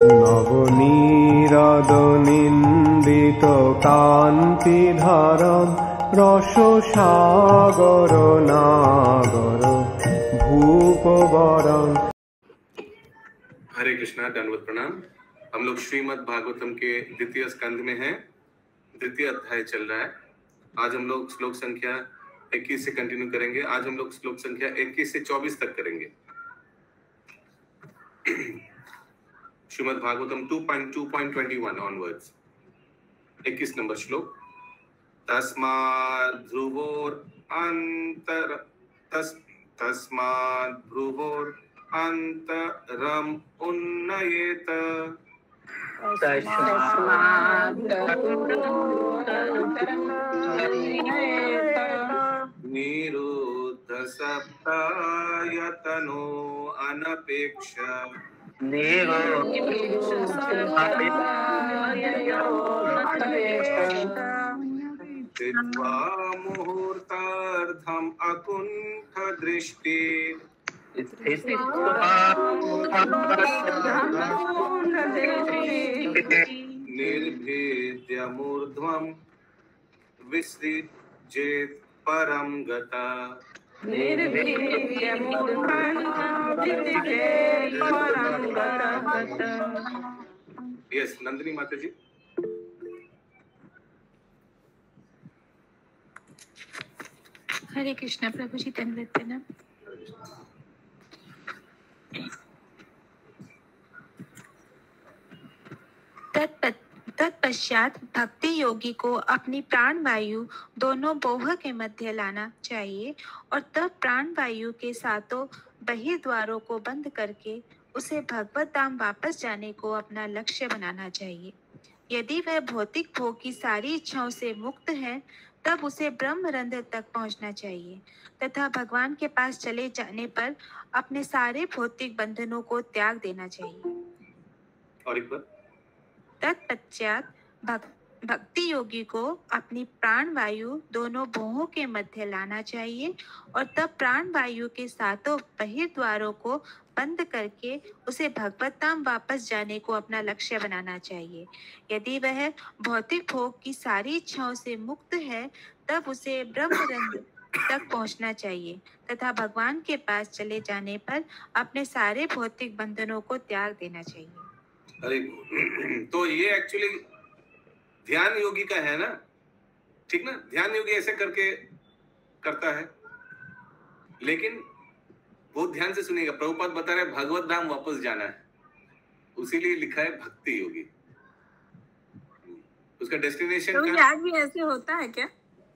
নবনীরাদনিন্দিত কান্তিধারম রসসাগর নাগর ভূপবরম। हरे कृष्णा, दंडवत प्रणाम। हम लोग श्रीमद् भागवतम के द्वितीय स्कंध में हैं, द्वितीय अध्याय चल रहा है। आज हम लोग श्लोक संख्या 21 से कंटिन्यू करेंगे। आज हम लोग श्लोक संख्या 21 से 24 तक करेंगे। श्रीमद् भागवतम 2.21 ऑनवर्ड्स। 21 नंबर श्लोक। तस्माद् ध्रुवोर अंतरम उन्नयेत। निरुद्ध सप्तायतनो अनपेक्ष कृत्वा मुहूर्तार्थम अकुंठ दृष्टि निर्भेद्य मूर्ध्वं विसृजेत् परं गता। यस, नंदिनी माता जी। हरे कृष्णा प्रभु जी, धन्यवाद प्रणाम। तत्पश्चात भक्ति योगी को अपनी प्राण वायु दोनों बोह के मध्य लाना चाहिए और तब प्राण वायु के सातों बहिर्द्वारों को बंद करके उसे भगवत धाम वापस जाने को अपना लक्ष्य बनाना चाहिए। यदि वह भौतिक भोग की सारी इच्छाओं से मुक्त है तब उसे ब्रह्मरंध्र तक पहुंचना चाहिए तथा भगवान के पास चले जाने पर अपने सारे भौतिक बंधनों को त्याग देना चाहिए। और एक बार। तत्पश्चात भक्ति योगी को अपनी प्राण वायु दोनों भौहों के मध्य लाना चाहिए और तब प्राण वायु के सातों बहिर्द्वारों को बंद करके उसे भगवत धाम वापस जाने को अपना लक्ष्य बनाना चाहिए। यदि वह भौतिक भोग की सारी इच्छाओं से मुक्त है तब उसे ब्रह्मरंध्र तक पहुंचना चाहिए तथा भगवान के पास चले जाने पर अपने सारे भौतिक बंधनों को त्याग देना चाहिए। अरे तो ये एक्चुअली ध्यान योगी का है ना, ठीक ना? ध्यान योगी ऐसे करके करता है, लेकिन बहुत ध्यान से सुनिएगा। प्रभुपाद बता रहे भगवत धाम वापस जाना है, उसीलिए लिखा है भक्ति योगी। उसका डेस्टिनेशन तो क्या आज भी ऐसे होता है क्या?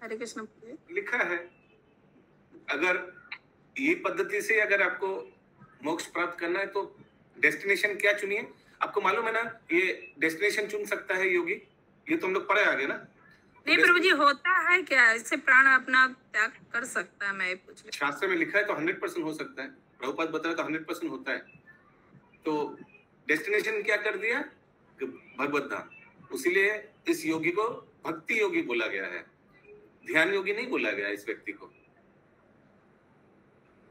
हरे कृष्ण लिखा है। अगर ये पद्धति से अगर आपको मोक्ष प्राप्त करना है तो डेस्टिनेशन क्या चुनिए। आपको मालूम है ना, ये डेस्टिनेशन चुन सकता है योगी। ये तो हम लोग पढ़े आगे ना। नहीं प्रभु जी, होता है क्या इससे प्राण अपना त्याग कर सकता है? मैं पूछ रही। शास्त्र में लिखा है तो 100% हो सकता है। प्रभुपाद बता रहे तो 100% होता है। तो डेस्टिनेशन क्या कर दिया? भगवत धाम। उसीलिए इस योगी को भक्ति योगी बोला गया है, ध्यान योगी नहीं बोला गया इस व्यक्ति को।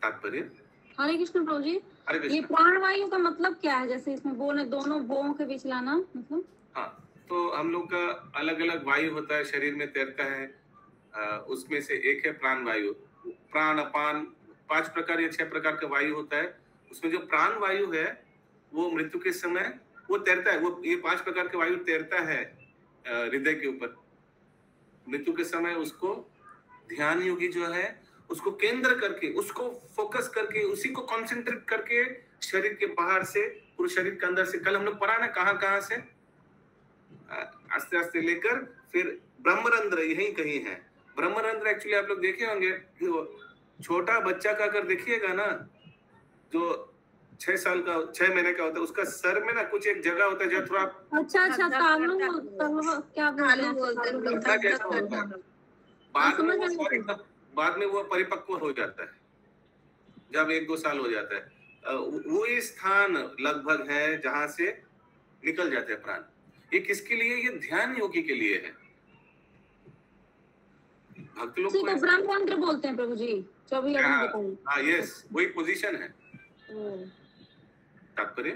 तात्पर्य। हरे कृष्ण प्रभु जी, ये प्राणवायु का मतलब क्या है? जैसे इसमें बोले दोनों बोओं के बीच लाना मतलब। हाँ, तो हम लोग का अलग अलग वायु होता है, शरीर में तैरता है। उसमें से एक है प्राण वायु। प्राण अपान 5 प्रकार या 6 प्रकार का वायु होता है। उसमें जो प्राण वायु है वो मृत्यु के समय वो तैरता है। वो ये 5 प्रकार के वायु तैरता है हृदय के ऊपर। मृत्यु के समय उसको ध्यान योगी जो है उसको केंद्र करके, उसको फोकस करके, उसी को कंसंट्रेट करके शरीर के बाहर से पूरे शरीर के अंदर से, कल हम लोग पढ़ा ना कहाँ से आस्ते आस्ते लेकर फिर ब्रह्मरंध्र यहीं कहीं है। ब्रह्मरंध्र एक्चुअली आप लोग देखे होंगे, छोटा बच्चा का अगर देखिएगा ना, जो 6 साल का 6 महीने का होता है, उसका सर में ना कुछ एक जगह होता है जो थोड़ा अच्छा तालू क्या बोलते हैं, बाद में वो परिपक्व हो जाता है जब 1-2 साल हो जाता है। वो स्थान लगभग है जहां से निकल जाते हैं प्राण। ये किसके लिए? ये ध्यान योगी के लिए है। भक्त लोग को ब्रह्मरंध्र बोलते हैं प्रभु जी, 24 घंटे। हाँ यस, वही पोजीशन है। तात्पर्य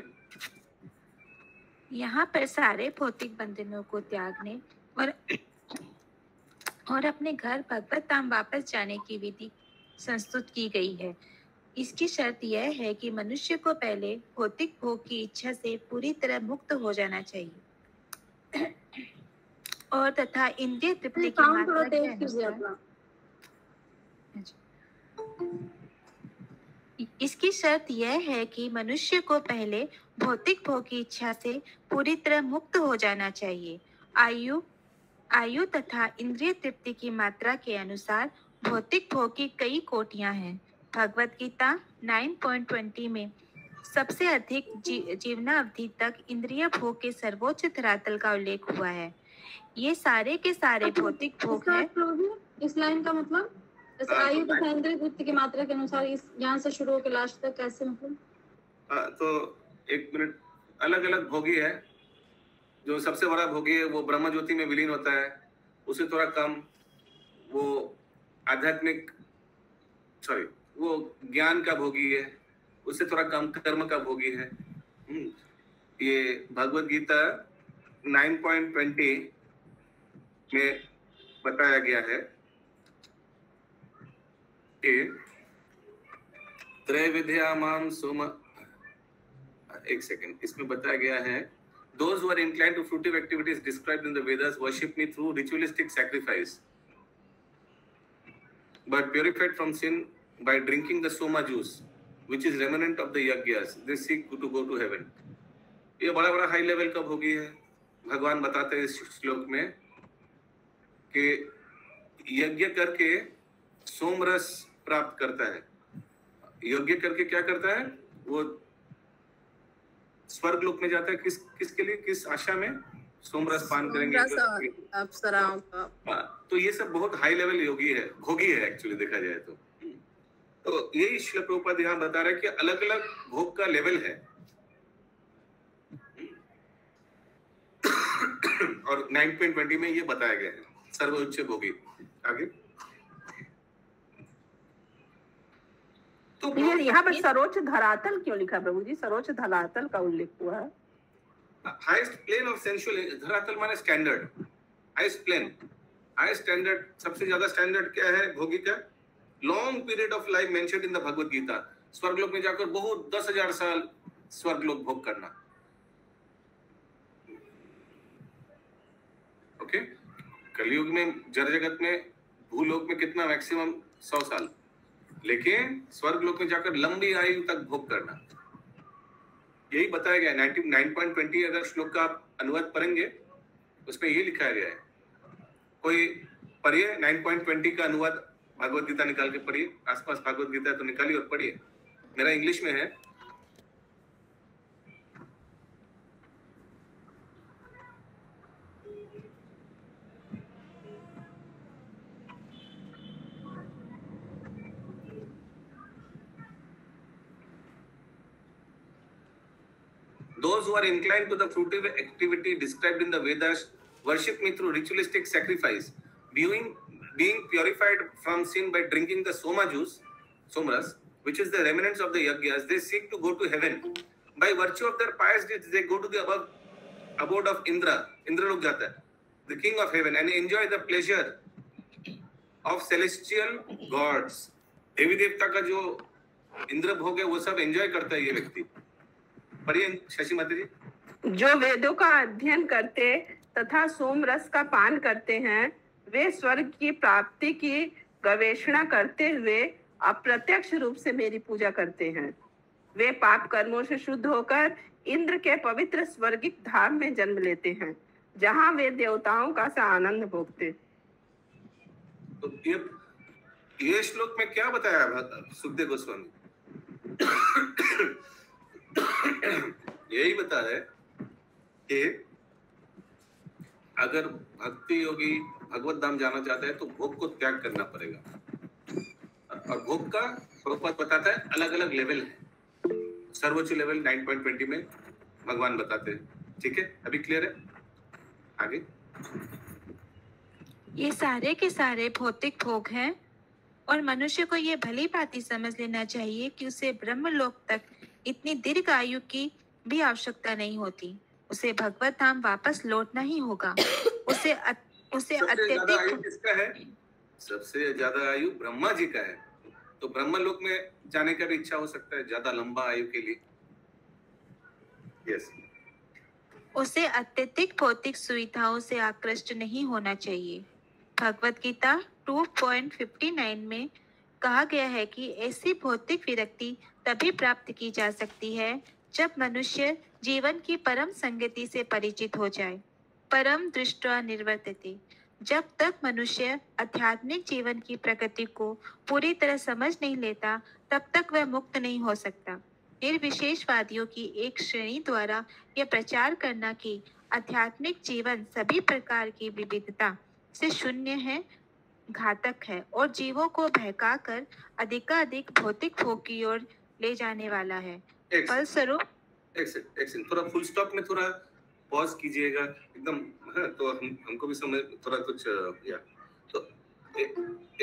यहाँ पर सारे भौतिक बंधनों को त्यागने और अपने घर भगवत धाम वापस जाने की विधि संस्तुत की गई है। इसकी शर्त यह है कि मनुष्य को पहले भौतिक भोग की इच्छा से पूरी तरह मुक्त हो जाना चाहिए और तथा इंद्रिय तृप्ति की मात्रा के अनुसार इसकी शर्त यह है कि मनुष्य को पहले भौतिक भोग की इच्छा से पूरी तरह मुक्त हो जाना चाहिए। आयु तथा इंद्रिय तृप्ति की मात्रा के अनुसार भौतिक भोग की कई कोटियां हैं। भगवत गीता 9.20 में सबसे अधिक जीवनावधि तक इंद्रिय भोग के सर्वोच्च धरातल का उल्लेख हुआ है। ये सारे के सारे भौतिक भोग हैं। इस लाइन का मतलब आयु तथा इंद्रिय तृप्ति की मात्रा के अनुसार इस यहाँ से शुरू होकर लास्ट तक कैसे मतलब? तो एक मिनट, अलग अलग भोगी है। जो सबसे बड़ा भोगी है वो ब्रह्म ज्योति में विलीन होता है, उसे थोड़ा कम वो आध्यात्मिक वो ज्ञान का भोगी है, उससे थोड़ा कम कर्म का भोगी है। ये भगवत गीता 9.20 में बताया गया है कि त्रैविध्यामां सोम, एक सेकंड, इसमें बताया गया है those who are inclined to fruitive activities described in the Vedas worship me through ritualistic sacrifice but purified from sin by drinking the soma juice which is remnant of the yajnas they seek to go to heaven। ये बड़ा बड़ा high level का भोगी है। भगवान बताते हैं इस श्लोक में कि यज्ञ करके सोम रस प्राप्त करता है। यज्ञ करके क्या करता है? वो स्वर्ग लोक में जाता है। किसके लिए, किस आशा में? सोमरस पान करेंगे अप्सराओं का। तो ये सब बहुत हाई लेवल योगी है, भोगी है एक्चुअली देखा जाए तो यही श्रील प्रभुपाद यहाँ बता रहे हैं कि अलग अलग भोग का लेवल है। और 9.20 में ये बताया गया है सर्वोच्च भोगी। आगे तो यहाँ पर सर्वोच्च धरातल क्यों लिखा प्रभु जी? सर्वोच्च धरातल का उल्लेख हुआ है। हाईएस्ट प्लेन ऑफ सेंसुअल, धरातल माने standard, highest plane, highest standard. सबसे ज्यादा स्टैंडर्ड क्या है भोगी का? Long period of life mentioned in the Bhagavad Gita. स्वर्गलोक में जाकर बहुत 10,000 साल स्वर्गलोक भोग करना। ओके, कलयुग में जड़ जगत में भूलोक में कितना? मैक्सिमम 100 साल, लेकिन स्वर्ग लोक में जाकर लंबी आयु तक भोग करना। यही बताया गया है। 9.20 अगर श्लोक का आप अनुवाद पढ़ेंगे उसमें ये लिखा गया है। कोई पढ़िए 9.20 का अनुवाद, भागवत गीता निकाल के पढ़िए। आसपास भागवत गीता है तो निकालिए और पढ़िए। मेरा इंग्लिश में है। Those who are inclined to the fruitive activity described in the Vedas worship me through ritualistic sacrifice, being purified from sin by drinking the soma juice, somras, which is the remnants of the yajnas. They seek to go to heaven. By virtue of their pious deeds, they go to the abode of Indra. Indra lok jata hai, the king of heaven, and enjoy the pleasure of celestial gods. देवी देवता का जो इंद्र भोग है वो सब enjoy करता है ये व्यक्ति। पढ़िए शशि माता जी। जो वेदों का अध्ययन करते तथा सोम रस का पान करते हैं वे स्वर्ग की प्राप्ति की गवेषणा करते हुए अप्रत्यक्ष रूप से मेरी पूजा करते हैं। वे पाप कर्मों से शुद्ध होकर इंद्र के पवित्र स्वर्गिक धाम में जन्म लेते हैं जहां वे देवताओं का सा आनंद भोगते। तो ये श्लोक में क्या बताया सुखदेव गोस्वामी? यही बता है कि अगर भक्ति योगी भगवत धाम जाना चाहता है तो भोग को त्याग करना पड़ेगा। और भोग का प्रभुपाद बताता है अलग अलग लेवल है। सर्वोच्च लेवल 9.20 में भगवान बताते हैं। ठीक है, अभी क्लियर है? आगे ये सारे के सारे भौतिक भोग हैं और मनुष्य को ये भली भांति समझ लेना चाहिए कि उसे ब्रह्मलोक तक इतनी दीर्घ आयु की भी आवश्यकता नहीं होती। उसे भगवत धाम वापस लौटना ही होगा। उसे सबसे ज्यादा आयु अत्यधिक किसका है? सबसे ज्यादा आयु ब्रह्मा जी का है। तो ब्रह्मलोक में जाने का भी इच्छा हो सकता है ज्यादा लंबा आयु के लिए। यस। उसे अत्यधिक भौतिक सुविधाओं से आकृष्ट नहीं होना चाहिए। भगवत गीता 2.59 में कहा गया है कि ऐसी भौतिक विरक्ति तभी प्राप्त की जा सकती है जब मनुष्य जीवन की परम संगति से परिचित हो जाए। परम दृष्ट्वा निर्वर्तते। जब तक मनुष्य आध्यात्मिक जीवन की प्रकृति को पूरी तरह समझ नहीं लेता, तब तक वह मुक्त नहीं हो सकता। निर्विशेषवादियों की एक श्रेणी द्वारा यह प्रचार करना कि आध्यात्मिक जीवन सभी प्रकार की विविधता से शून्य है, घातक है और जीवों को बहकाकर अधिकाधिक भौतिक भोग की ओर ले जाने वाला है। फलस्वरूप एक सेकंड थोड़ा फुल स्टॉप में थोड़ा पॉज कीजिएगा एकदम। हाँ, तो हमको भी समझ थोड़ा कुछ या तो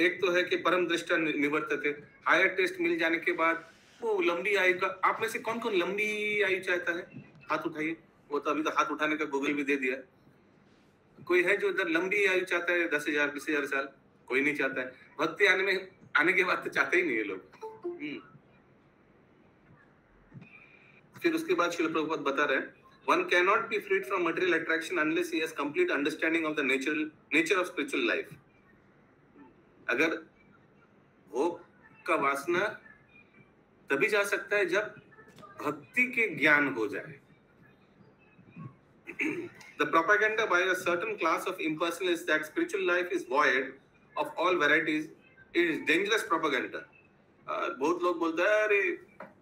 एक तो है कि परम दृष्टा निवर्तते, हायर टेस्ट मिल जाने के बाद वो लंबी आयु का। आप में से कौन कौन लंबी आयु चाहता है? हाथ उठाइए। वो तो अभी तो हाथ उठाने का गूगल भी दे दिया। कोई है जो इधर लंबी आयु चाहता है? 10,000 20,000 साल? कोई नहीं चाहता है। भक्ति आने के बाद तो चाहते ही नहीं है लोग। फिर उसके बाद श्रील प्रभुपाद बता रहे हैं, one cannot be freed from material attraction unless he has complete understanding of the nature of spiritual life. अगर भोग का वासना तभी जा सकता है जब भक्ति के ज्ञान हो जाए। The propaganda by a certain class of impersonalists that spiritual life is void of all varieties is dangerous propaganda. बहुत लोग बोलते हैं अरे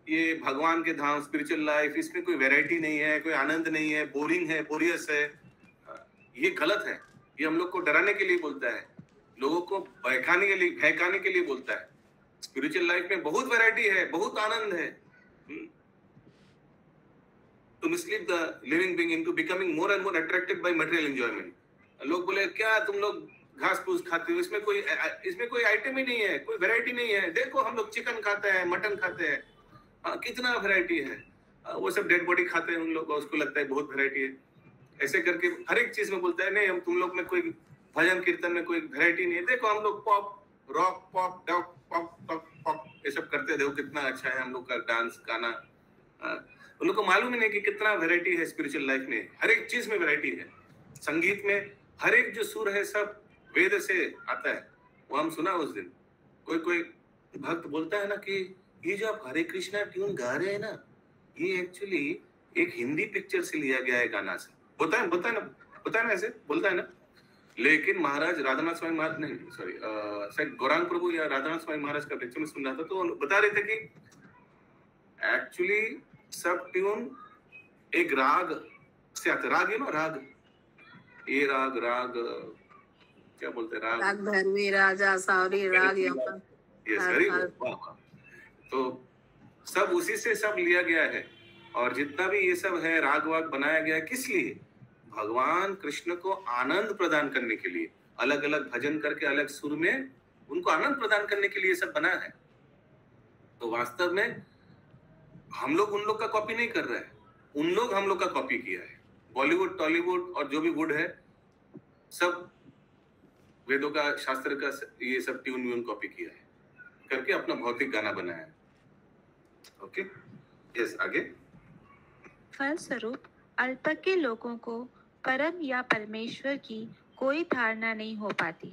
ये भगवान के धाम स्पिरिचुअल लाइफ, इसमें कोई वैरायटी नहीं है, कोई आनंद नहीं है, बोरिंग है, बोरियस है। ये गलत है। ये हम लोग को डराने के लिए बोलता है, लोगों को बहकाने के लिए बोलता है। स्पिरिचुअल लाइफ में बहुत वैरायटी है, बहुत आनंद है। To mislead the living being into becoming more and more attracted by material enjoyment. लोग बोले क्या तुम लोग घास फूस खाते हो, इसमें कोई आइटम ही नहीं है, कोई वैरायटी नहीं है। देखो हम लोग चिकन खाते हैं, मटन खाते हैं, कितना वैरायटी है। वो सब डेड बॉडी खाते हैं, उन लोग उसको लगता है बहुत वैरायटी है। ऐसे करके हर एक चीज में बोलता है नहीं, हम तुम लोग में कोई भजन कीर्तन में कोई वैरायटी नहीं है। देखो हम लोग pop rock pop dock pop pop pop ये सब करते, देखो कितना अच्छा है हम लोग का डांस गाना। उन लोग को मालूम ही नहीं कि कितना वैरायटी है स्पिरिचुअल लाइफ में। हर एक चीज में वैरायटी है। संगीत में हर एक जो सुर है सब वेद से आता है। वो हम सुना उस दिन, कोई भक्त बोलता है ना कि ये जो आप हरे कृष्णा ट्यून गा रहे हैं ना, ये एक्चुअली एक हिंदी पिक्चर से लिया गया है गाना से। बोलता है ना ऐसे बोलता है ना। लेकिन महाराज राधानाथ स्वामी महाराज नहीं, सॉरी शायद गौरांग प्रभु या राधानाथ स्वामी महाराज का लेक्चर में सुन रहा था, तो बता रहे थे कि एक्चुअली सब ट्यून एक राग से आते। राग है ना, राग ये राग क्या बोलते हैं, राग भैरवी, राजा सावरी, राग यमन। Yes, very good. तो सब उसी से सब लिया गया है। और जितना भी ये सब है राग वाग बनाया गया है, किस लिए? भगवान कृष्ण को आनंद प्रदान करने के लिए। अलग अलग भजन करके अलग सुर में उनको आनंद प्रदान करने के लिए सब बना है। तो वास्तव में हम लोग उन लोग का कॉपी नहीं कर रहे हैं, उन लोग हम लोग का कॉपी किया है। बॉलीवुड टॉलीवुड और जो भी वुड है सब वेदों का शास्त्र का ये सब ट्यून कॉपी किया है करके अपना भौतिक गाना बनाया है। ओके, यस, आगे। फलस्वरूप अल्पज्ञ लोगों को परम या परमेश्वर की कोई धारणा नहीं हो पाती।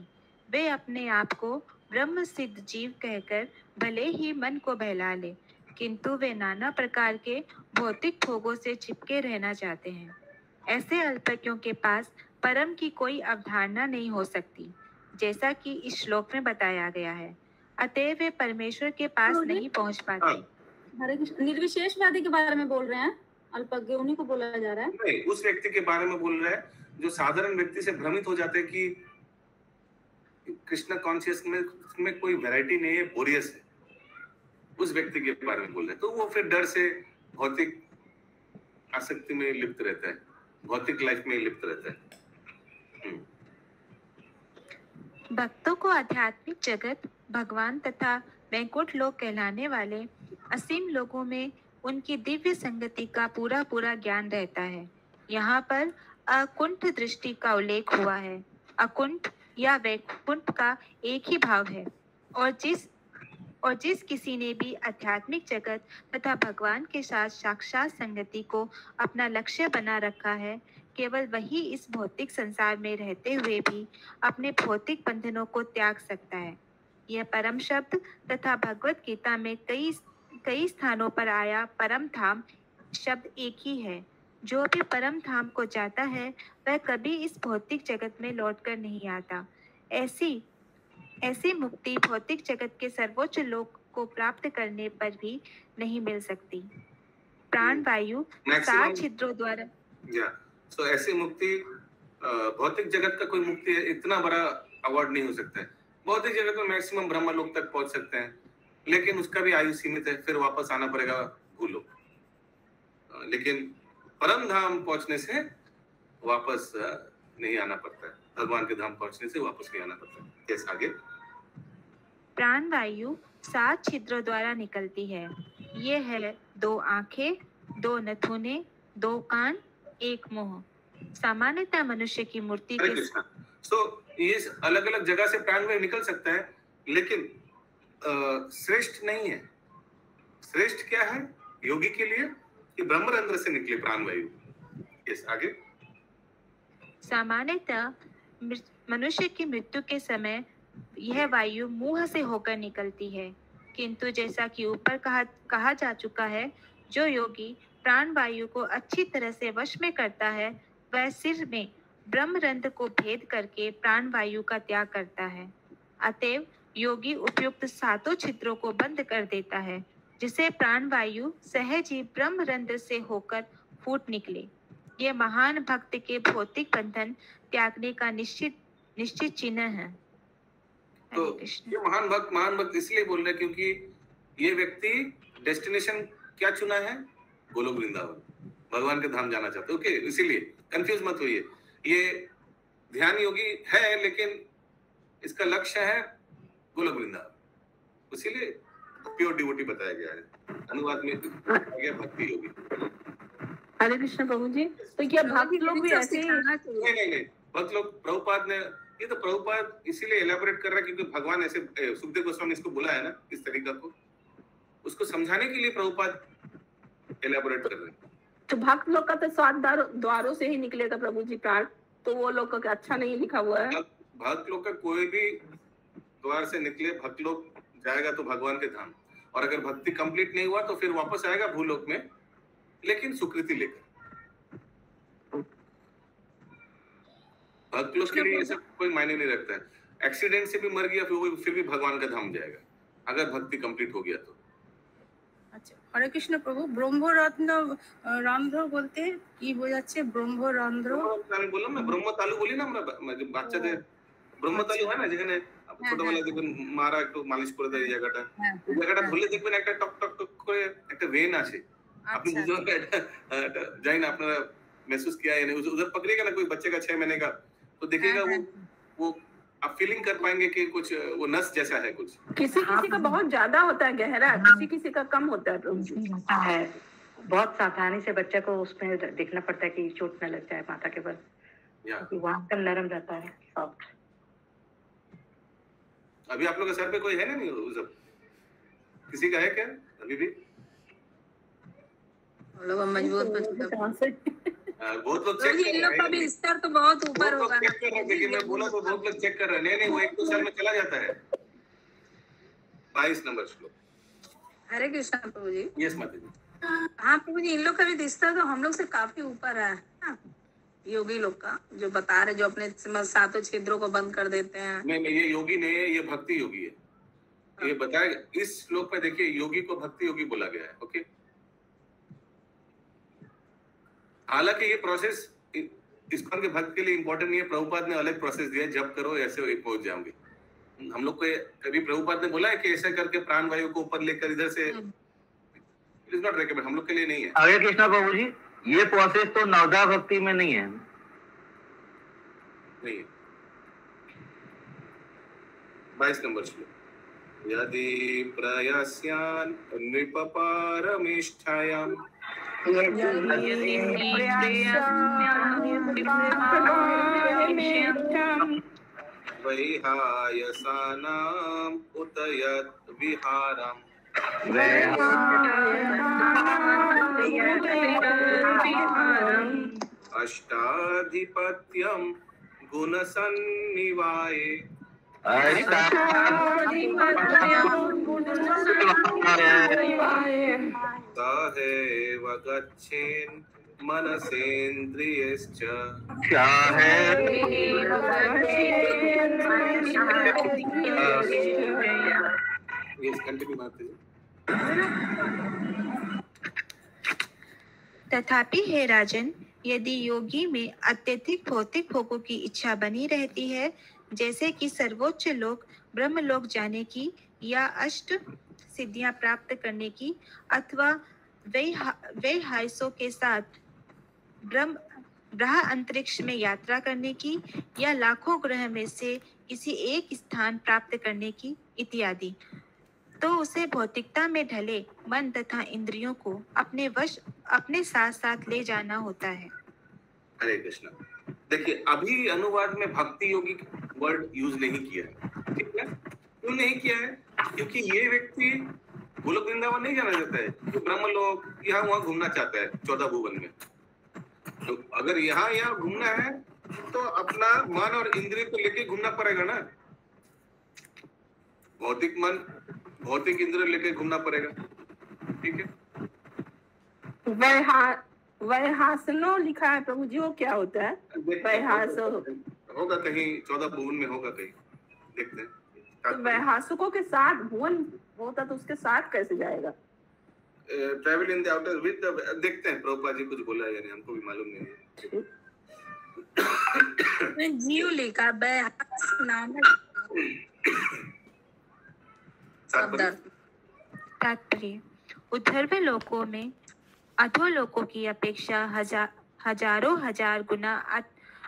वे अपने आप को ब्रह्म सिद्ध जीव कहकर भले ही मन को बहला ले, किंतु वे नाना प्रकार के भौतिक भोगों से चिपके रहना चाहते हैं। ऐसे अल्पज्ञों के पास परम की कोई अवधारणा नहीं हो सकती, जैसा कि इस श्लोक में बताया गया है। अतः वे परमेश्वर के पास नहीं पहुंच पाते। हरे कृष्ण। निर्विशेषवादी के बारे में बोल रहे हैं, अल्पज्ञ उन्हीं को बोला जा रहा है। नहीं, उस व्यक्ति के बारे में बोल रहे हैं जो साधारण व्यक्ति से भ्रमित हो जाते हैं कि कृष्ण कॉन्शियस में कोई वैरायटी नहीं है, बोरियस है। उस व्यक्ति के बारे में बोल रहे हैं। तो वो फिर डर से भौतिक आसक्ति में लिप्त रहता है, भौतिक लाइफ में लिप्त रहता है। भक्तों को आध्यात्मिक जगत, भगवान तथा वैकुंठ लोक कहलाने वाले असीम लोगों में उनकी दिव्य संगति का पूरा ज्ञान रहता है। यहाँ पर अकुंठ दृष्टि का उल्लेख हुआ है। अकुंठ या वैकुंठ का एक ही भाव है और जिस किसी ने भी आध्यात्मिक जगत तथा भगवान के साथ साक्षात संगति को अपना लक्ष्य बना रखा है, केवल वही इस भौतिक संसार में रहते हुए भी अपने भौतिक बंधनों को त्याग सकता है। यह परम शब्द तथा भगवत गीता में कई स्थानों पर आया परम धाम शब्द एक ही है। जो भी परम धाम को जाता है वह कभी इस भौतिक जगत में लौटकर नहीं आता। ऐसी मुक्ति भौतिक जगत के सर्वोच्च लोक को प्राप्त करने पर भी नहीं मिल सकती। प्राण वायु 7 छिद्रों द्वारा ऐसी मुक्ति भौतिक जगत का कोई मुक्ति इतना बड़ा अवार्ड नहीं हो सकता है। भौतिक जगत में मैक्सिमम ब्रह्म लोक तक पहुंच सकते हैं, लेकिन उसका भी आयु सीमित है, फिर वापस आना पड़ेगा भूलोक। लेकिन परम धाम पहुंचने से वापस नहीं आना पड़ता है, भगवान के धाम पहुंचने से वापस नहीं आना पड़ता है। कैसे आगे? प्राण वायु 7 छिद्रों द्वारा निकलती है। ये है 2 आंखें, 2 नथुने, 2 कान, 1 मुंह। सामान्यतः मनुष्य की मूर्ति के ये अलग अलग जगह से प्राण वायु निकल सकता है, लेकिन श्रेष्ठ नहीं है। श्रेष्ठ क्या है योगी के लिए? कि ब्रह्मरंध्र से निकले प्राण वायु। यस, आगे। सामान्यतः मनुष्य की मृत्यु के समय यह वायु मुंह से होकर निकलती है, किंतु जैसा कि ऊपर कहा जा चुका है, जो योगी प्राण वायु को अच्छी तरह से वश में करता है वह सिर में ब्रह्मरंध्र को भेद करके प्राण वायु का त्याग करता है। अतएव योगी उपयुक्त 7 छिद्रों को बंद कर देता है, जिसे प्राण वायु सहज ही ब्रह्मरंध्र से होकर फूट निकले। ये महान भक्त के भौतिक बंधन त्यागने का निश्चित चिन्ह है। तो ये महान भक्त इसलिए बोल रहे हैं क्योंकि ये व्यक्ति डेस्टिनेशन क्या चुना है? गोलोक वृंदावन, भगवान के धाम जाना चाहते। ओके, इसीलिए कंफ्यूज मत होइए। ये ध्यान योगी है, लेकिन इसका लक्ष्य है गोलोक वृंदावन, इसीलिए प्योर डिवोटी बताया गया है। अनुवाद में गया भक्ति योगी। हरे कृष्ण प्रभु जी। तो क्या भक्त लोग भी ऐसे? नहीं, भक्त लोग प्रभुपाद ने, ये तो प्रभुपाद इसीलिए एलैबोरेट कर रहा है क्योंकि भगवान ऐसे सुखदेव गोस्वामी इसको बोला है ना, इस तरीका को उसको समझाने के लिए प्रभुपाद एलैबोरेट कर रहे हैं। तो भक्त लोग का तो 7 द्वारों से ही निकलेगा प्रभु जी प्राण, तो वो लोग का अच्छा नहीं लिखा हुआ है। भक्त लोग का कोई भी द्वार से निकले, भक्त लोग जाएगा तो भगवान के धाम, और अगर भक्ति कंप्लीट नहीं हुआ तो फिर वापस आएगा भूलोक में, लेकिन सुकृति लेकर। भक्त लोग के लिए ऐसा कोई मायने नहीं रखता है। एक्सीडेंट से भी मर गया फिर भी भगवान का धाम जाएगा, अगर भक्ति कंप्लीट हो गया तो। আচ্ছা, হরে কৃষ্ণ প্রভু। ব্রহ্মরন্ধ্র বলতে কি বোঝাচ্ছে? ব্রহ্মরন্ধ্র আমি বললাম না, ব্রহ্মতালু বলি না আমরা বাচ্চাদের, ব্রহ্মতালু হয় না যেখানে ছোটবেলায় দেখবেন মারা একটু মালিশ করে দেয় এই জায়গাটা, ওই জায়গাটা ধরলে দেখবেন একটা টক টক টক করে একটা ভেন আছে। আপনি বুঝতে जाए ना, আপনারা महसूस किया है, उधर पकड़ेगा ना कोई बच्चे का 6 महीने का, तो देखिएगा वो आप फीलिंग कर पाएंगे कि कुछ वो नस जैसा है कुछ। किसी का बहुत ज्यादा होता है गहरा, किसी का कम होता है प्रभु जी। है बहुत सावधानी से बच्चे को उसमें देखना पड़ता है कि चोट न लग जाए माथा के बल, वहाँ एकदम नरम रहता है, सॉफ्ट। अभी आप लोग के सर पे कोई है ना? नहीं, वो सब किसी का है क्या अभी भी? लोग मजबूत बहुत लोग चेक कर रहे हैं। इन लोग का भी स्तर तो बहुत ऊपर होगा ना। देखिए मैं बोला तो बहुत लोग चेक कर रहे हैं। नहीं, वो 1-2 साल में चला जाता है। 22 नंबर श्लोक। हरे कृष्ण प्रभु जी। यस माता जी। हाँ प्रभु जी, इन लोग का भी स्तर तो हम लोग से काफी ऊपर है ना? योगी लोग का जो बता रहे, जो अपने 7 छिद्रों को बंद कर देते हैं। नहीं, ये योगी नहीं है, ये भक्ति योगी है। ये बताया इस श्लोक में, देखिए योगी को भक्ति योगी बोला गया है। ओके, हालांकि ये प्रोसेस इस्कॉन के भक्त के लिए इंपॉर्टेंट नहीं है। प्रभुपाद ने अलग प्रोसेस दिया, जब करो ऐसे पहुंच जाओगे। हम लोग को कभी प्रभुपाद ने बोला है कि ऐसे करके प्राण वायु को ऊपर लेकर इधर से, इट इज नॉट रेकमेंड, हम लोग के लिए नहीं है। हरे कृष्णा प्रभु जी, ये प्रोसेस तो नवदा भक्ति में नहीं है। नहीं है। 22 नंबर श्लोक। यदि प्रयास्यान नृपपारमेष्ठायाम वैहायसानाम् उत यत् विहारम् अष्टाधिपत्यं गुणसन्निवाये सहैव गच्छेन् मनसेन्द्रियश्च तथापि हे राजन, यदि योगी में अत्यधिक भौतिक भोगों की इच्छा बनी रहती है, जैसे कि सर्वोच्च लोक ब्रह्मलोक जाने की या अष्ट सिद्धियां प्राप्त करने की, अथवा वैहायसों के साथ ब्रह अंतरिक्ष में यात्रा करने की, या लाखों ग्रह में से किसी एक स्थान प्राप्त करने की इत्यादि, तो उसे भौतिकता में ढले मन तथा इंद्रियों को अपने साथ साथ ले जाना होता है। हरे कृष्ण। देखिए, अभी अनुवाद में भक्ति योगी वर्ड यूज नहीं किया है, ठीक है? क्यों नहीं किया है? क्योंकि ये व्यक्ति गोलोक वृंदावन नहीं जाना चाहता है, तो ब्रह्मलोक यहाँ वहाँ घूमना चाहता है 14 भुवन में। तो अगर यहाँ घूमना है तो अपना मन और इंद्रिय को लेके घूमना पड़ेगा ना। भौतिक मन भौतिक इंद्रिय लेके घूमना पड़ेगा, ठीक है? वैहासनो लिखा है प्रभु जी, वो क्या होता है? वैहासो होगा कहीं 14 भुवन में होगा कहीं, देखते हैं। तो वैहासुकों के साथ भुवन होता तो उसके साथ कैसे जाएगा? Travel in the outer with the, देखते हैं प्रभुपाद जी कुछ बोला है या नहीं, हमको भी मालूम नहीं है। जीव लिखा वैहास नाम है। तात्पर्य, ऊर्ध्व लोकों में अधोलोकों की अपेक्षा हजारों हजार गुना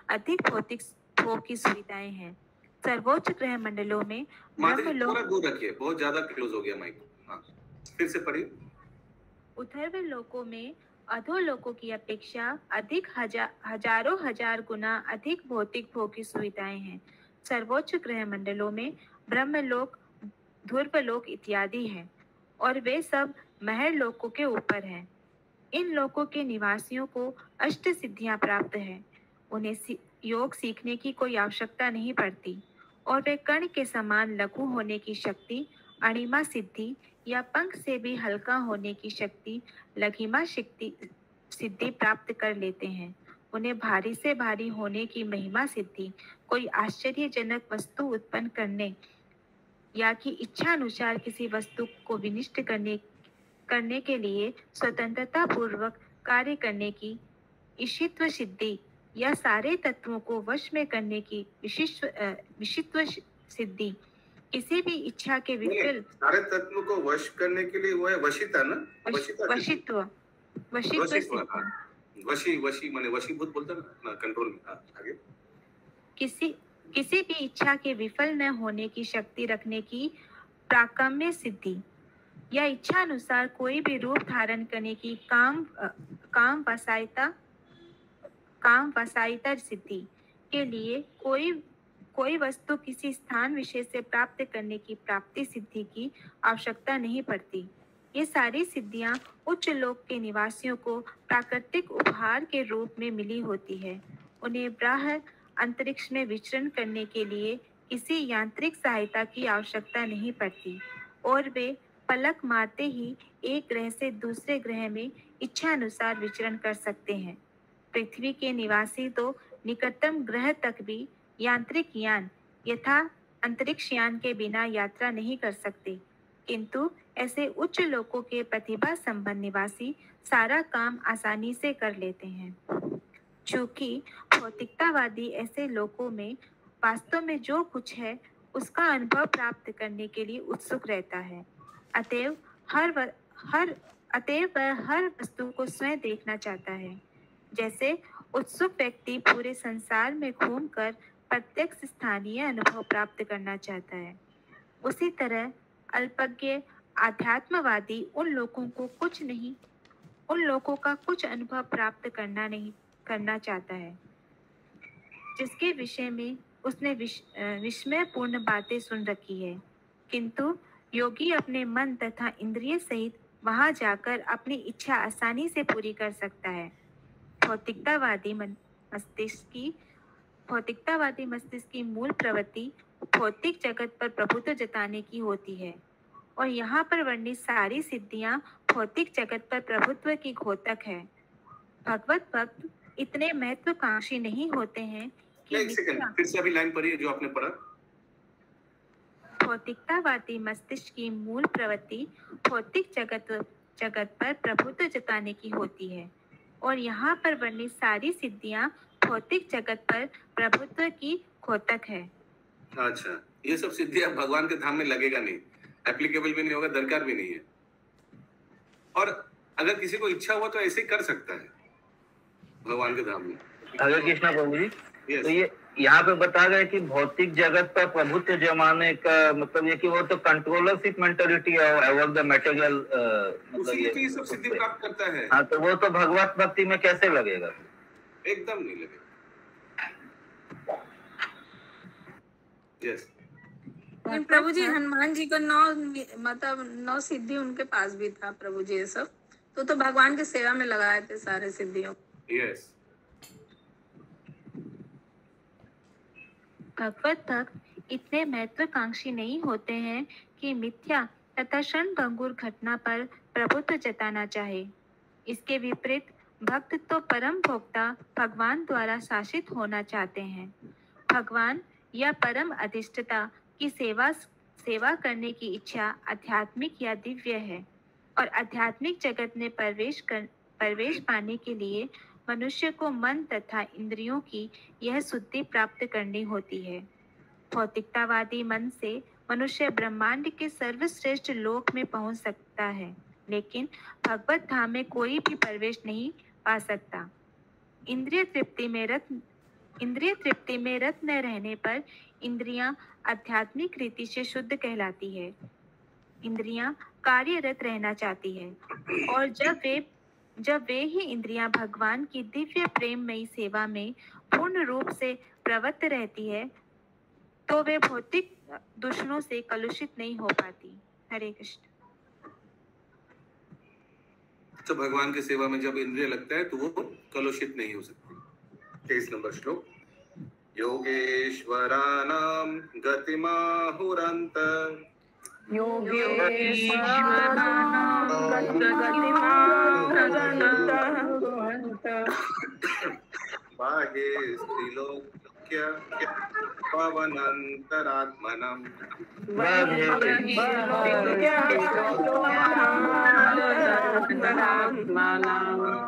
अधिक भौतिक भोग की सुविधाएं हैं। सर्वोच्च ग्रह मंडलों में थोड़ा दूर रखिए, बहुत ज्यादा क्लोज हो गया माइक। हाँ, फिर से पढ़िए। ऊर्ध्व लोकों में अधोलोकों की अपेक्षा अधिक हजारों हजार गुना अधिक भौतिक भोग की सुविधाएं हैं। सर्वोच्च ग्रह मंडलों में ब्रह्मलोक, ध्रुवलोक इत्यादि हैं, और वे सब महर लोकों के ऊपर हैं। इन लोकों के निवासियों को अष्ट सिद्धियां प्राप्त हैं। उन्हें योग सीखने की कोई आवश्यकता नहीं पड़ती, और वे कण के समान लघु होने की शक्ति, अणिमा सिद्धि, या पंख से भी हल्का होने की शक्ति, लघिमा सिद्धि प्राप्त कर लेते हैं। उन्हें भारी से भारी होने की महिमा सिद्धि, कोई आश्चर्यजनक वस्तु उत्पन्न करने या कि इच्छा अनुसार किसी वस्तु को विनिष्ट करने के लिए स्वतंत्रता पूर्वक कार्य करने की ईशित्व सिद्धि, या सारे तत्वों को वश में करने की विशित्व सिद्धि, किसी भी इच्छा के विफल सारे तत्वों को वश करने के लिए वो है वशिता ना, वशित्व वशी माने वशीभूत बोलता ना, कंट्रोल में। हाँ, आगे। किसी भी इच्छा के विफल न होने की शक्ति रखने की प्राकम्य सिद्धि, या इच्छा अनुसार कोई भी रूप धारण करने की काम वसायता सिद्धि के लिए कोई वस्तु किसी स्थान विशेष से प्राप्त करने की प्राप्ति सिद्धि की आवश्यकता नहीं पड़ती। ये सारी सिद्धियां उच्च लोक के निवासियों को प्राकृतिक उपहार के रूप में मिली होती है। उन्हें बाह्य अंतरिक्ष में विचरण करने के लिए किसी यांत्रिक सहायता की आवश्यकता नहीं पड़ती, और वे पलक मारते ही एक ग्रह से दूसरे ग्रह में इच्छा अनुसार विचरण कर सकते हैं। पृथ्वी के निवासी तो निकटतम ग्रह तक भी यांत्रिक यान यथा अंतरिक्ष यान के बिना यात्रा नहीं कर सकते, किंतु ऐसे उच्च लोकों के प्रतिभा संपन्न निवासी सारा काम आसानी से कर लेते हैं। चूंकि भौतिकतावादी ऐसे लोकों में वास्तव में जो कुछ है उसका अनुभव प्राप्त करने के लिए उत्सुक रहता है, अतएव वह हर वस्तु को स्वयं देखना चाहता है। जैसे उत्सुक व्यक्ति पूरे संसार में घूमकर प्रत्यक्ष स्थानीय अनुभव प्राप्त करना चाहता है, उसी तरह अल्पज्ञ आध्यात्मवादी उन लोगों को उन लोगों का कुछ अनुभव प्राप्त करना चाहता है जिसके विषय में उसने विस्मयपूर्ण बातें सुन रखी है। किंतु योगी अपने मन तथा इंद्रिय सहित वहां जाकर अपनी इच्छा आसानी से पूरी कर सकता है। भौतिकतावादी मस्तिष्क की मूल प्रवृत्ति भौतिक जगत पर प्रभुत्व जताने की होती है और यहाँ पर वर्णित सारी सिद्धियां भौतिक जगत पर प्रभुत्व की घोतक है। भगवत भक्त इतने महत्वाकांक्षी नहीं होते हैं कि एक सेकंड, फिर से अभी लाइन पढ़िए जो आपने पढ़ा। भौतिकतावादी मस्तिष्क की मूल प्रवृत्ति भौतिक जगत पर प्रभुत्व जताने की होती है और यहाँ पर वर्णित सारी सिद्धियां भौतिक जगत पर प्रभुत्व की घोतक है। अच्छा, ये सब सिद्धियां भगवान के धाम में लगेगा नहीं, एप्लीकेबल भी नहीं होगा, दरकार भी नहीं है। और अगर किसी को इच्छा हुआ तो ऐसे ही कर सकता है भगवान के धाम में। हरे कृष्णा प्रभु जी, तो ये यहाँ पे बता गया कि भौतिक जगत पर प्रभुत्व जमाने का मतलब ये कि वो तो कंट्रोलरशिप मेंटालिटी है ओवर द मटेरियल, मतलब ये सब सिद्धि प्राप्त करता है। हाँ, तो वो तो भगवत भक्ति में कैसे लगेगा? एकदम नहीं लगेगा। यस प्रभु जी, हनुमान जी को 9 सिद्धि उनके पास भी था प्रभु जी। ये सब तो भगवान की सेवा में लगाए थे सारे सिद्धियों। यस, भगवत भक्त इतने महत्वाकांक्षी नहीं होते हैं कि मिथ्या तथा क्षणभंगुर घटना पर प्रभुत्व जताना चाहे। इसके विपरीत भक्त तो परम भोक्ता भगवान द्वारा शासित होना चाहते हैं। भगवान या परम अधिष्ठता की सेवा करने की इच्छा आध्यात्मिक या दिव्य है और आध्यात्मिक जगत में प्रवेश पाने के लिए मनुष्य को मन तथा इंद्रियों की यह शुद्धि प्राप्त करनी होती है। भौतिकतावादी मन से मनुष्य ब्रह्मांड के सर्वश्रेष्ठ लोक में पहुंच सकता है, लेकिन भगवत धाम में कोई भी प्रवेश नहीं पा सकता। इंद्रिय तृप्ति में रत न रहने पर इंद्रियां आध्यात्मिक रीति से शुद्ध कहलाती है। इंद्रियां कार्यरत रहना चाहती है और जब वे ही इंद्रियां भगवान की दिव्य प्रेममयी सेवा में पूर्ण रूप से प्रवृत्त रहती है तो वे भौतिक दूषणों से कलुषित नहीं हो पाती। हरे कृष्ण। तो भगवान की सेवा में जब इंद्रिय लगता है तो वो कलुषित नहीं हो सकती। 23 नंबर श्लोक। योगेश्वराणां गतिमाहुरन्त बाह्ये स्त्रीलोक्य पवनन्तरात्मनम्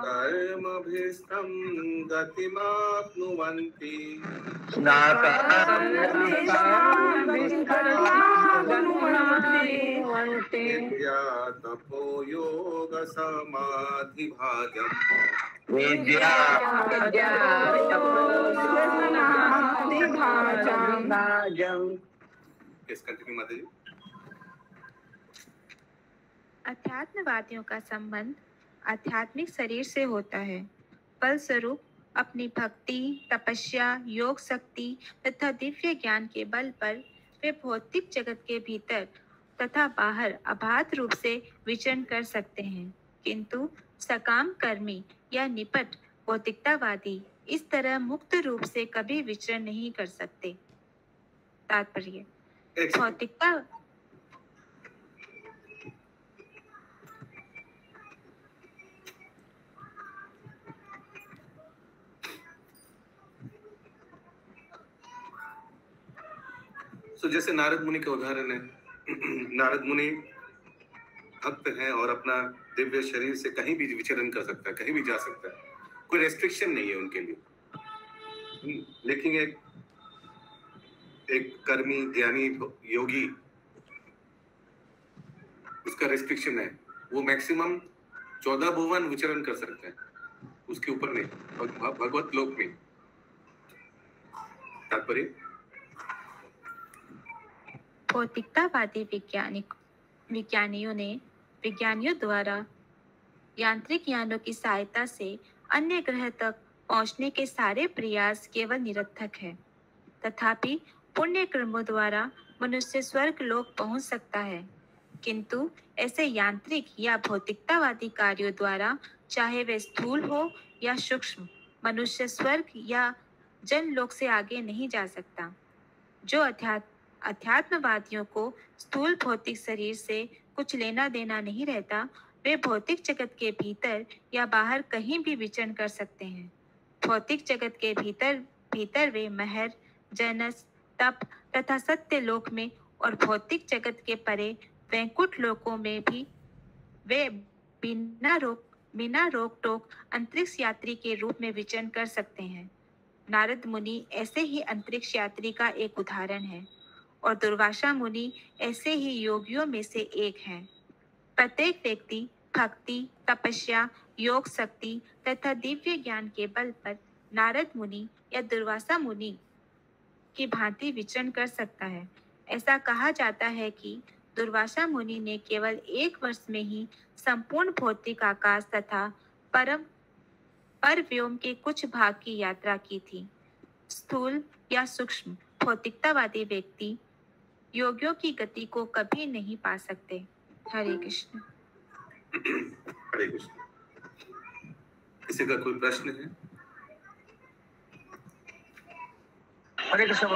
कर्मभिस्तं गतिमाप्नुवन्ति विद्या तपो योग समाधिभाजम् अध्यात्मवादियों का संबंध आध्यात्मिक शरीर से होता है। फलस्वरूप अपनी भक्ति, तपस्या, योग शक्ति तथा दिव्य ज्ञान के बल पर वे भौतिक जगत के भीतर तथा बाहर अबाध रूप से विचरण कर सकते हैं, किंतु सकाम कर्मी या निपट भौतिकतावादी इस तरह मुक्त रूप से कभी विचरण नहीं कर सकते। तात्पर्य भौतिकता जैसे नारद मुनि का उदाहरण है। नारद मुनि भक्त हैं और अपना दिव्य शरीर से कहीं भी विचरण कर सकता है, कहीं भी जा सकता है, कोई रेस्ट्रिक्शन नहीं है उनके लिए। लेकिन एक कर्मी ज्ञानी योगी, उसका रेस्ट्रिक्शन है, वो मैक्सिमम 14 भुवन विचरण कर सकते हैं, उसके ऊपर नहीं, भगवत लोक में। तात्पर्य भौतिकतावादी विज्ञानियों द्वारा यांत्रिक यानों की सहायता से अन्य ग्रह तक पहुंचने के सारे प्रयास केवल निरर्थक है। तथापि पुण्य कर्मों द्वारा मनुष्य स्वर्ग लोक पहुंच सकता है, किंतु ऐसे यांत्रिक या भौतिकतावादी कार्यों द्वारा, चाहे वे स्थूल हो या सूक्ष्म, मनुष्य स्वर्ग या जनलोक से आगे नहीं जा सकता। जो अध्यात्मवादियों को स्थूल भौतिक शरीर से कुछ लेना देना नहीं रहता, वे भौतिक जगत के भीतर या बाहर कहीं भी विचरण कर सकते हैं। भौतिक जगत के भीतर वे महर, जनस, तप तथा सत्य लोक में और भौतिक जगत के परे वैकुंठ लोकों में भी वे बिना रोक टोक अंतरिक्ष यात्री के रूप में विचरण कर सकते हैं। नारद मुनि ऐसे ही अंतरिक्ष यात्री का एक उदाहरण है और दुर्वासा मुनि ऐसे ही योगियों में से एक हैं। प्रत्येक व्यक्ति भक्ति, तपस्या, योग शक्ति तथा दिव्य ज्ञान के बल पर नारद मुनि या दुर्वासा मुनि की भांति विचरण कर सकता है। ऐसा कहा जाता है कि दुर्वासा मुनि ने केवल 1 वर्ष में ही संपूर्ण भौतिक आकाश तथा परव्योम के कुछ भाग की यात्रा की थी। स्थूल या सूक्ष्म भौतिकतावादी व्यक्ति योगियों की गति को कभी नहीं पा सकते। हरे कृष्ण। हरे कृष्ण। किसी का कोई प्रश्न है? हरे कृष्ण।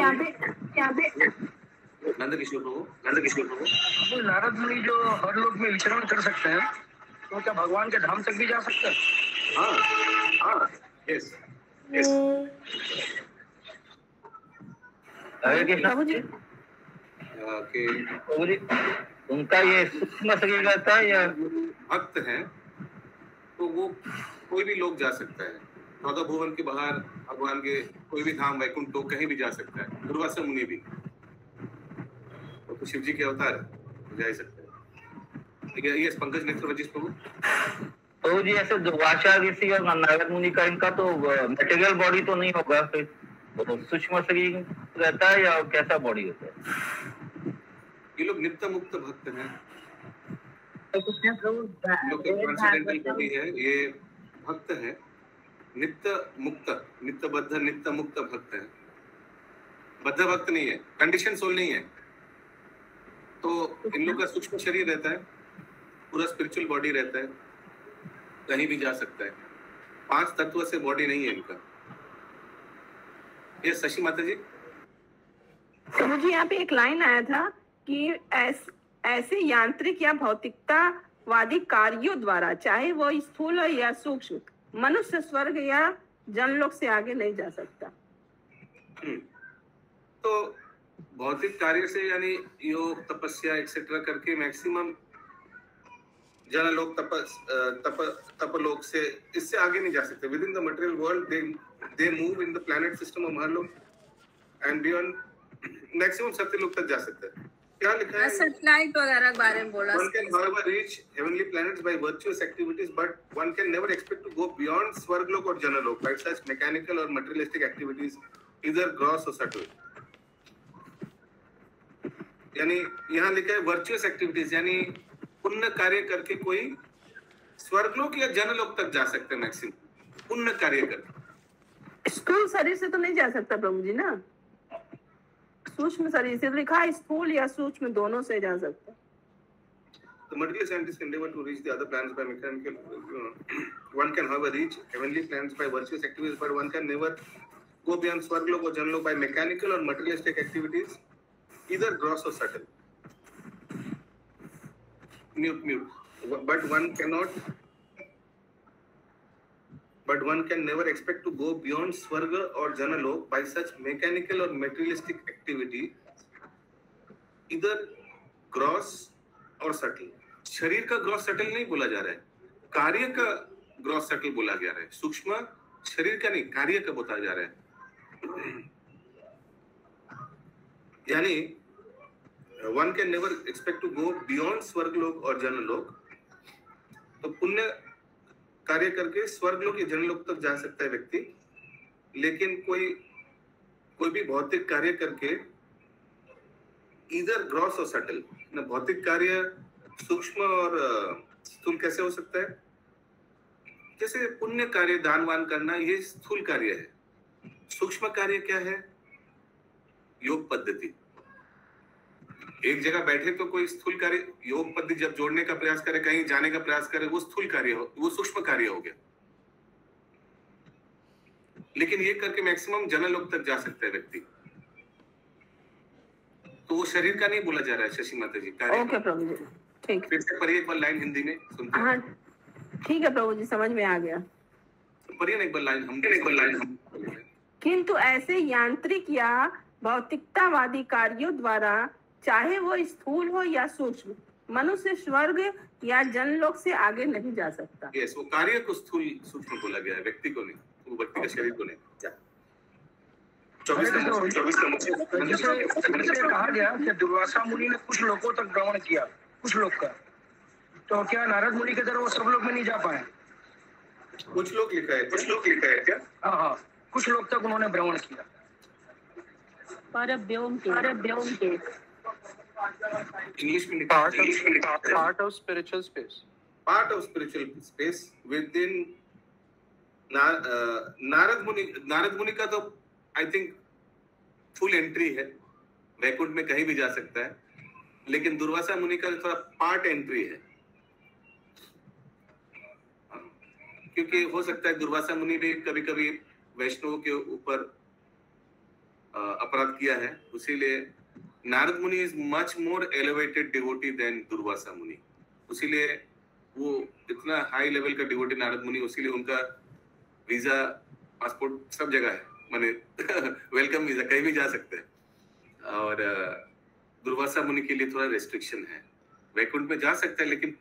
नंद किशोर प्रभु। नारद मुनि जो हर लोक में विचरण कर सकते हैं, तो क्या भगवान के धाम तक भी जा सकते हैं? हाँ, यस। हरे कृष्ण प्रभु जी। उनका ये सूक्ष्म शरीर रहता है या भक्त है तो वो कोई भी लोग जा सकता है। 14 भुवन के बाहर भगवान के कोई भी धाम, वैकुंठ लोक कहीं भी जा सकता है। दुर्वासा मुनि भी तो शिव जी के अवतार जा ही सकता है। ये पंकज नेत्र वजिष्ठ प्रभु जी, ऐसे दुर्वासा ऋषि और नारद मुनि का इनका तो मटेरियल बॉडी तो नहीं होगा, फिर सूक्ष्म शरीर रहता है या कैसा बॉडी होता है? ये लोग नित्य मुक्त भक्त हैं। ट्रांसेंडेंटल बॉडी है, ये भक्त है, नित्य मुक्त, नित्य बद्ध, नित्य मुक्त भक्त है। बद्ध भक्त नहीं है, कंडीशन सोल नहीं है। तो इन लोग का सूक्ष्म शरीर रहता है, पूरा स्पिरिचुअल बॉडी रहता है, कहीं भी जा सकता है। 5 तत्व से बॉडी नहीं है इनका। ये शशि माता जी। तो मुझे यहाँ पे एक लाइन आया था कि ऐसे यांत्रिक या भौतिकतावादी कार्यों द्वारा, चाहे वो स्थूल हो या सूक्ष्म, मनुष्य स्वर्ग या जनलोक से आगे नहीं जा सकता। तो भौतिक कार्य से यानी योग, तपस्या एक्सेट्रा करके मैक्सिमम जनलोक, तपलोक से इससे आगे नहीं जा सकते। Within the material world they move in the planet system of Mahalok and beyond maximum Satyalok तक जा सकते हैं। क्या लिखा है? सैटेलाइट वगैरह के बारे में बोला। One can however reach heavenly planets by virtuous activities, but one can never expect to go beyond Swarglok or Janalok by such mechanical or materialistic activities, either gross or subtle. यानी यहाँ लिखा है virtuous activities, यानी पुण्य कार्य करके कोई स्वर्गलोक या जनलोक तक जा सकते हैं मैक्सिमम, पुण्य कार्य करके। स्थूल शरीर से तो नहीं जा सकता प्रभु जी ना, सूक्ष्म शरीर से लिखा है, स्थूल या सूक्ष्म दोनों से जा सकता है। The material scientists endeavor to reach the other planets by mechanical. One can however reach heavenly planets by virtuous activities, but one can never go beyond Swarglok or Janlok by mechanical or materialistic activities, either gross or subtle. Mute. But one can never expect to go beyond Swarga or Janalok by such mechanical or materialistic activity, either gross और subtle. शरीर का gross subtle नहीं बोला जा रहा है, कार्य का ग्रॉस सटल बोला जा रहा है। सूक्ष्म शरीर का नहीं, कार्य का बताया जा रहा है। यानी one can never expect to go beyond Swargalok और जनलोक। तो पुण्य कार्य करके स्वर्गलोक या जनलोक तक जा सकता है व्यक्ति, लेकिन कोई भी भौतिक कार्य करके इधर ग्रॉस और सटल, ना भौतिक कार्य सूक्ष्म और स्थूल कैसे हो सकता है? जैसे पुण्य कार्य, दान वान करना, ये स्थूल कार्य है। सूक्ष्म कार्य क्या है? योग पद्धति। एक जगह बैठे तो कोई स्थूल कार्य, योग पद्धति जब जोड़ने का प्रयास करे, कहीं जाने का प्रयास करे, वो स्थूल कार्य हो, वो सूक्ष्म कार्य हो गया। लेकिन ये करके मैक्सिमम जनलोक तक जा सकता है व्यक्ति, तो वो शरीर का नहीं बोला जा रहा है शशि माता जी। ओके प्रभु जी, ठीक। फिर से पढ़िए एक बार लाइन हिंदी में सुनते हैं। हाँ ठीक है प्रभु जी, समझ में आ गया। पढ़िए एक बार लाइन। किंतु ऐसे यांत्रिक या भौतिकतावादी कार्यों द्वारा, चाहे वो स्थूल हो या सूक्ष्म, मनुष्य स्वर्ग या जनलोक से आगे नहीं जा सकता। यस, वो कार्य को स्थूल सूक्ष्म बोला गया है, व्यक्ति को नहीं, वो व्यक्ति का शरीर को नहीं। 24 जैसे कहा गया कि दुर्वासा मुनि ने कुछ लोगों तक भ्रमण किया, कुछ लोग का, तो क्या नारद मुनि के तरह वो सब लोग में नहीं जा पाए? कुछ लोग लिखा है क्या? हाँ, कुछ लोग तक उन्होंने भ्रमण किया। इंग्लिश में part of spiritual space within Narad मुनि का तो आई थिंक फुल एंट्री है, वैकुंठ में कहीं भी जा सकता है, लेकिन दुर्वासा मुनि का थोड़ा पार्ट एंट्री है, क्योंकि हो सकता है दुर्वासा मुनि भी कभी कभी वैष्णवों के ऊपर अपराध किया है, इसीलिए Narad Muni is much more elevated devotee than Durvasa Muni, इसीलिए वो इतना हाई लेवल का डिवोटी नारद मुनि, इसीलिए उनका वीजा पासपोर्ट सब जगह है, माने वेलकम वीजा, कहीं भी जा सकते हैं। और दुर्वासा मुनि के लिए थोड़ा रेस्ट्रिक्शन है, वैकुंठ में जा सकता है लेकिन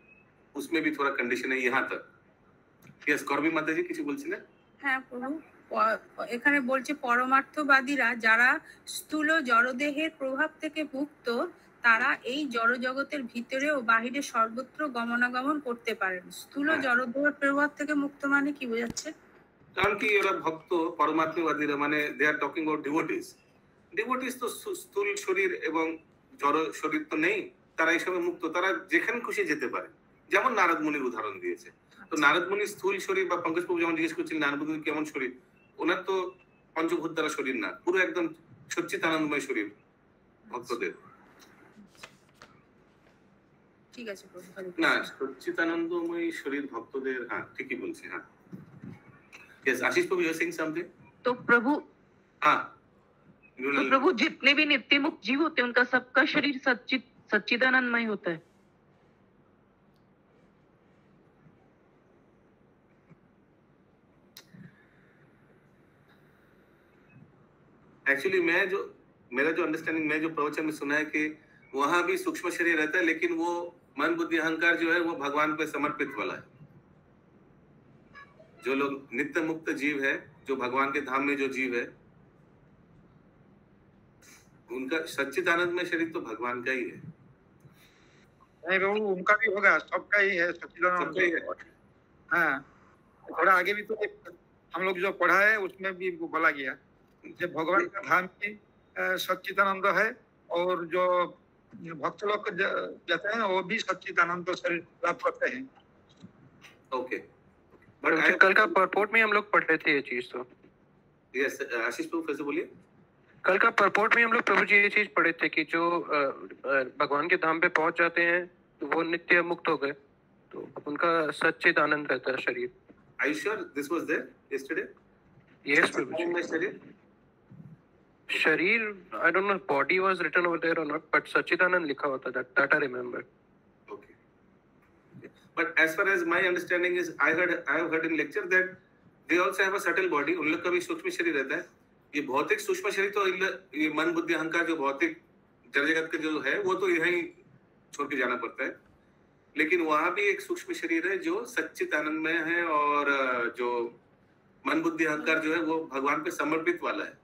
उसमें भी थोड़ा कंडीशन है यहाँ तक। यस করবি মাতাজি কিছু বলছিলেন? হ্যাঁ প্রভু, এখানে বলছে পরমার্থবাদীরা যারা স্থূল জড়দেহের প্রভাব থেকে মুক্ত, তারা এই জড় জগতের ভিতরে ও বাহিরে সর্বত্র গমনাগমন করতে পারেন। স্থূল জড়দেহের প্রভাব থেকে মুক্ত মানে কি বোঝাচ্ছে? কারণ কি এরা ভক্ত পরমাত্মবাদীরা, মানে they are talking about devotees. Devotees তো স্থূল শরীর এবং জড় শরীর তো নেই, তারা এইসবে মুক্ত, তারা যেখানে খুশি যেতে পারে, যেমন নারদ মুনির উদাহরণ দিয়েছে। তো নারদ মুনি স্থূল শরীর, বা পঙ্কজ প্রভু যেমন জিজ্ঞেস করছিলেন নারদ মুনি কেমন শরীর, ওনার তো পঞ্চভূত দ্বারা শরীর না, পুরো একদম সচ্চিদানন্দময় শরীর ভক্তদের। ঠিক আছে প্রভু, না সচ্চিদানন্দময় শরীর ভক্তদের, হ্যাঁ ঠিকই বলছি। হ্যাঁ yes Ashish Prabhu, you are saying something? तो प्रभु, हाँ तो प्रभु जितने भी नित्य मुक्त जीव होते हैं उनका सबका शरीर सच्चिदानंदमय होता है। एक्चुअली मेरा जो अंडरस्टैंडिंग, मैं जो प्रवचन में सुना है कि वहां भी सूक्ष्म शरीर रहता है, लेकिन वो मन बुद्धि अहंकार जो है वो भगवान पे समर्पित वाला है। जो लोग नित्य मुक्त जीव है, जो भगवान के धाम में जो जीव है, उनका सच्चिदानंद में शरीर तो भगवान का ही है। नहीं बाबू, उनका भी होगा, सबका ही है सच्चिदानंद। हाँ, थोड़ा आगे भी तो हम लोग जो पढ़ा है उसमें भी बोला गया कि भगवान का धाम ही सच्चिदानंद है, और जो भक्त लोग जाते हैं वो भी सच्चिदानंद शरीर प्राप्त करते हैं। ओके, कल का परपोर्ट में हम लोग पढ़ रहे थे ये चीज। तो यस आशीष प्रभु फिर से बोलिए। कल का परपोर्ट में हम लोग प्रभु जी ये चीज पढ़े थे कि जो भगवान के धाम पे पहुंच जाते हैं तो वो नित्य मुक्त हो गए, तो उनका सच्चिद आनंद रहता है शरीर। Are you sure this was there yesterday? Yes प्रभु जी। शरीर, I don't know body was written over there or not, but सच्चिदानंद लिखा होता था, that I remember. But as far as my understanding is, I have heard in lecture that they also have a subtle body. उन लोग का भी सूक्ष्म शरीर रहता है। ये भौतिक सूक्ष्म शरीर तो ये मन बुद्धि अहंकार जो भौतिक जड़ जगत के जो है वो तो यहीं छोड़ के जाना पड़ता है, लेकिन वहां भी एक सूक्ष्म शरीर है जो सच्चिदानंद में है, और जो मन बुद्धि अहंकार जो है वो भगवान पे समर्पित वाला है।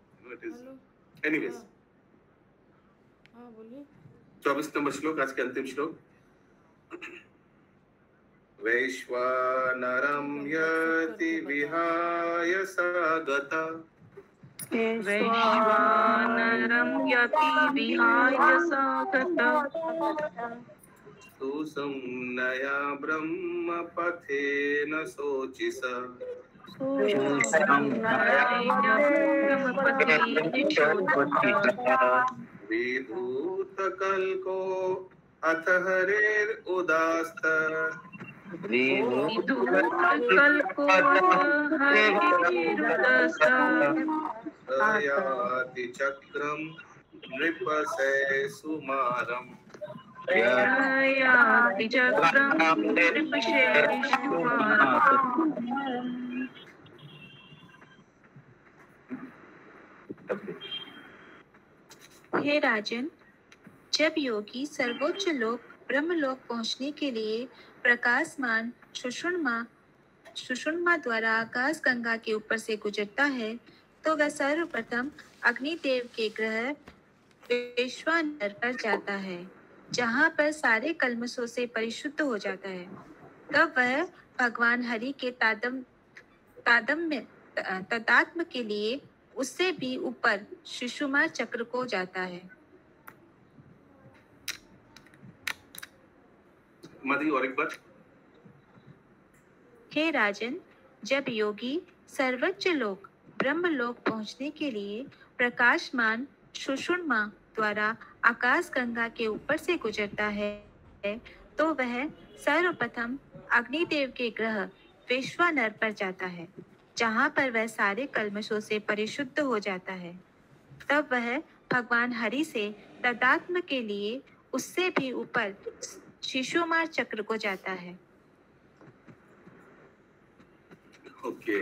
एनीवेज 24 नंबर श्लोक, आज के अंतिम श्लोक। वैश्वानरं यति विहाय सागता, वैश्वानरं यति विहाय सागता, सुसंज्ञया ब्रह्म पथेन शोचिष विधूतकल्को अथ हरेर उदास्त याति चक्रम नृपसे सुमारम याति चक्रम नृपसे सुमारम। हे राजन, जब योगी सर्वोच्च लोक ब्रह्मलोक पहुंचने के लिए प्रकाशमान सुषुम्ना द्वारा आकाश गंगा के ऊपर से गुजरता है, तो वह सर्वप्रथम अग्निदेव के ग्रह वैश्वानर पर जाता है, जहाँ पर सारे कल्मशों से परिशुद्ध हो जाता है। तब वह भगवान हरि के तदात्म के लिए उससे भी ऊपर सुषुम्ना चक्र को जाता है। और एक बार। हे राजन, जब योगी सर्वोच्च लोक ब्रह्मलोक पहुंचने के लिए प्रकाशमान सुषुम्ना द्वारा आकाश गंगा के ऊपर से गुजरता है, तो वह सर्वप्रथम अग्निदेव के ग्रह वैश्वानर पर जाता है, जहाँ पर वह सारे कल्मशों से परिशुद्ध हो जाता है। तब वह भगवान हरि से तदात्म के लिए उससे भी ऊपर सुषुम्ना चक्र को जाता है। ओके,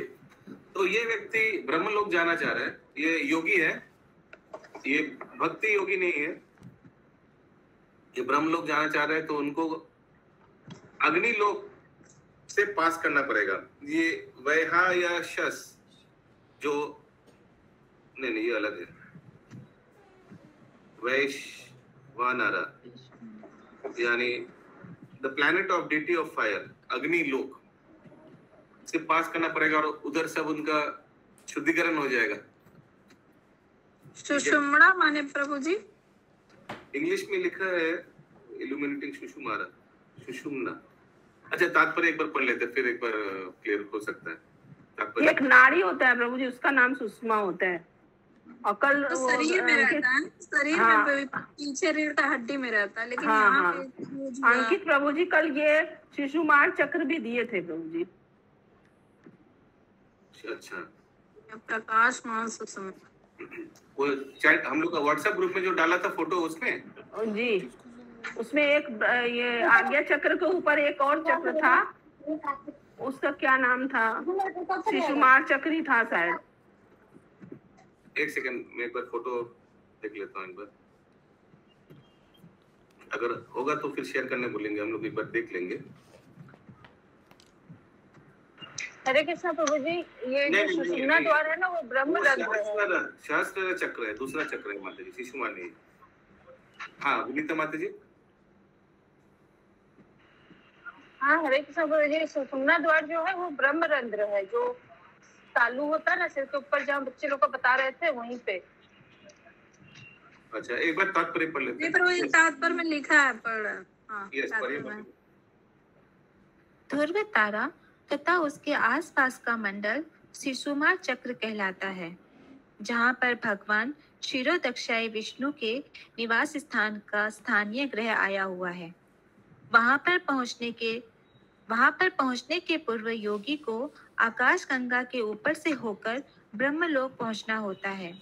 तो ये व्यक्ति ब्रह्मलोक जाना चाह रहा है, ये योगी है, ये भक्ति योगी नहीं है, ये ब्रह्मलोक जाना चाह रहा है, तो उनको अग्निलोक से पास करना पड़ेगा। ये वैहा या शस जो नहीं ये अलग है, वैश्वानरा यानी the planet of deity of fire, Agnilok से पास करना पड़ेगा और उधर सब उनका शुद्धिकरण हो जाएगा। सुषुम्ना माने प्रभु जी इंग्लिश में लिखा है इल्यूमिनेटिंग सुषुम्ना। अच्छा, तात्पर्य एक बार पढ़ लेते फिर एक बार क्लियर हो सकता है। एक नाड़ी होता है प्रभु जी, उसका नाम सुषुम्ना होता है। अकल तो शरीर में रहता है, शरीर में पीछे रहता, हड्डी में रहता है, लेकिन यहाँ पे अंकित प्रभु जी कल ये सुषुम्ना चक्र भी दिए थे प्रभु जी। अच्छा, प्रकाश मान सुषुम्ना वो चैट हम लोग का व्हाट्सएप ग्रुप में जो डाला था फोटो, उसमें जी उसमें एक ये आज्ञा चक्र के ऊपर एक और चक्र था, उसका क्या नाम था, सुषुम्ना चक्र ही था शायद। एक सेकंड, मैं एक बार फोटो देख लेता हूँ एक बार, अगर होगा तो फिर शेयर करने बोलेंगे, हम लोग एक बार देख लेंगे। हरे कृष्ण प्रभु जी, ये जो सुषुम्ना द्वार है ना, वो ब्रह्म शास्त्र चक्र है, दूसरा चक्र है माता जी, सुषुम्ना नहीं। हाँ विनीता माता जी। हाँ हरे कृष्ण प्रभु जी, सुषुम्ना द्वार जो है वो ब्रह्म रंध्र है, जो तालू होता है ना सिर के ऊपर, जहाँ बच्चे लोग को बता रहे थे वहीं पे। अच्छा, एक बार तात्पर्य पढ़ लेते हैं। प्रभु जी तात्पर्य में लिखा है, पढ़। हाँ, ध्रुव तारा तथा उसके आसपास का मंडल सुषुम्ना चक्र कहलाता है, जहाँ पर भगवान क्षीरोदक्षाई विष्णु के निवास स्थान का स्थानीय ग्रह आया हुआ है। वहां पर पहुंचने के पूर्व योगी को आकाश गंगा के ऊपर से होकर ब्रह्मलोक पहुंचना होता है।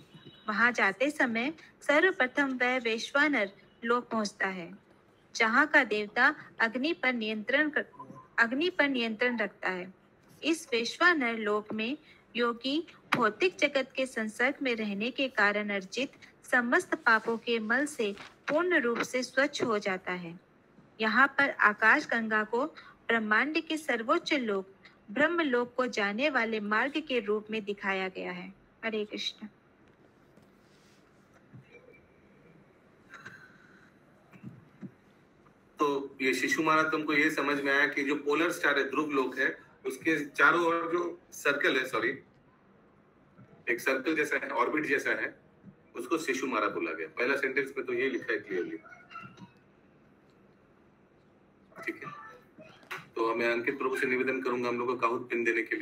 वहां जाते समय सर्वप्रथम वह वैश्वानर लोक पहुंचता है, जहां का देवता अग्नि पर नियंत्रण रखता है। इस वैश्वानर लोक में योगी भौतिक जगत के संसर्ग में रहने के कारण अर्जित समस्त पापों के मल से पूर्ण रूप से स्वच्छ हो जाता है। यहाँ पर आकाश गंगा को ब्रह्मांड के सर्वोच्च लोक ब्रह्मलोक को जाने वाले मार्ग के रूप में दिखाया गया है। हरे कृष्ण। तो ये सुषुम्ना, तुमको ये समझ में आया कि जो पोलर स्टार है, ध्रुव लोक है, उसके चारों ओर जो सर्कल है, सॉरी एक सर्कल जैसा है, ऑर्बिट जैसा है, उसको सुषुम्ना बोला गया। पहला सेंटेंस में तो ये लिखा है क्लियरली। ठीक है, तो मैं अंकित प्रभु से निवेदन करूंगा हम लोग को काहुत पिन देने के लिए।